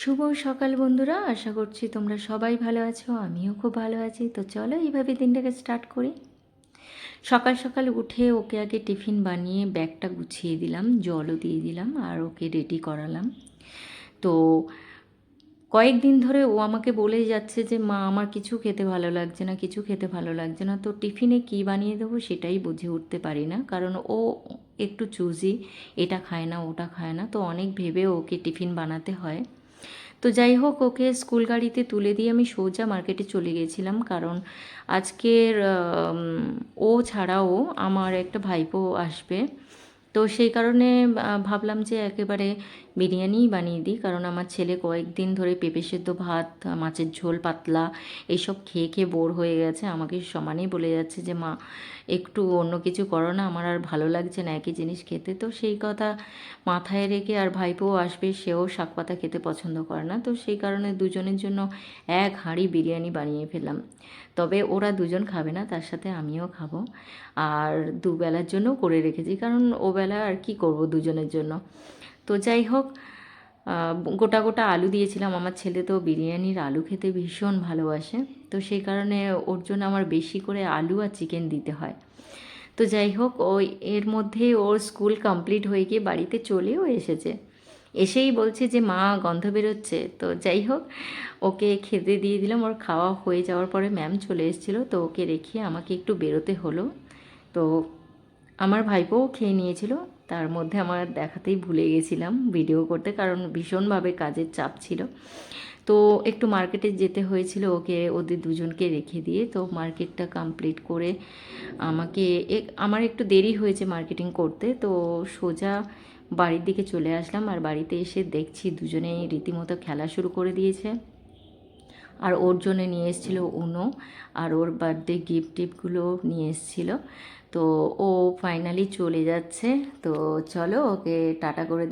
শুভ সকাল বন্ধুরা, আশা করছি তোমরা সবাই ভালো আছো। আমিও খুব ভালো আছি। তো চলো এইভাবে দিনটাকে স্টার্ট করি। সকাল সকাল উঠে ওকে আগে টিফিন বানিয়ে ব্যাগটা গুছিয়ে দিলাম, জলও দিয়ে দিলাম আর ওকে রেডি করালাম। তো কয়েকদিন ধরে ও আমাকে বলেই যাচ্ছে যে মা আমার কিছু খেতে ভালো লাগছে না, কিছু খেতে ভালো লাগছে না। তো টিফিনে কী বানিয়ে দেবো সেটাই বুঝে উঠতে পারি না, কারণ ও একটু চুজি, এটা খায় না ওটা খায় না, তো অনেক ভেবে ওকে টিফিন বানাতে হয়। তো যাই হোক, ওকে স্কুল গাড়িতে তুলে দিয়ে আমি সোজা মার্কেটে চলে গেছিলাম, কারণ আজকের ও ছাড়াও আমার একটা ভাইপো আসবে। তো সেই কারণে ভাবলাম যে একেবারে বিরিয়ানিই বানিয়ে দিই, কারণ আমার ছেলে কয়েকদিন ধরে পেঁপে সেদ্ধ ভাত, মাছের ঝোল পাতলা এইসব খেয়ে খেয়ে বোর হয়ে গেছে। আমাকে সমানেই বলে যাচ্ছে যে মা একটু অন্য কিছু করো না, আমার আর ভালো লাগছে না একই জিনিস খেতে। তো সেই কথা মাথায় রেখে, আর ভাইপোও আসবে, সেও শাক পাতা খেতে পছন্দ করে না, তো সেই কারণে দুজনের জন্য এক হাঁড়ি বিরিয়ানি বানিয়ে ফেললাম। তবে ওরা দুজন খাবে না, তার সাথে আমিও খাবো। আর দুবেলার জন্য করে রেখেছি, কারণ ওবেলা আর কি করব দুজনের জন্য। তো যাই হোক, গোটা গোটা আলু দিয়েছিলাম। আমার ছেলে তো বিরিয়ানির আলু খেতে ভীষণ ভালোবাসে, তো সেই কারণে ওর জন্য আমার বেশি করে আলু আর চিকেন দিতে হয়। তো যাই হোক, ওই এর মধ্যে ওর স্কুল কমপ্লিট হয়ে গিয়ে বাড়িতে চলেও এসেছে। এসেই বলছে যে মা গন্ধ বেরোচ্ছে। তো যাই হোক, ওকে খেতে দিয়ে দিলাম। ওর খাওয়া হয়ে যাওয়ার পরে ম্যাম চলে এসেছিলো, তো ওকে রেখে আমাকে একটু বেরোতে হলো। তো আমার ভাইপোও খেয়ে নিয়েছিল, তার মধ্যে আমার দেখাতেই ভুলে গেছিলাম ভিডিও করতে, কারণ ভীষণভাবে কাজের চাপ ছিল। তো একটু মার্কেটে যেতে হয়েছিল ওকে, ওদের দুজনকে রেখে দিয়ে। তো মার্কেটটা কমপ্লিট করে আমাকে আমার একটু দেরি হয়েছে মার্কেটিং করতে, তো সোজা বাড়ির দিকে চলে আসলাম। আর বাড়িতে এসে দেখছি দুজনেই রীতিমতো খেলা শুরু করে দিয়েছে। আর ওর জন্য নিয়ে এসেছিলো উনো, আর ওর বার্থডে গিফট টিফটগুলো নিয়ে এসেছিলো। তো ও ফাইনালি চলে যাচ্ছে। তো চলো ওকে টাটা করে দিই।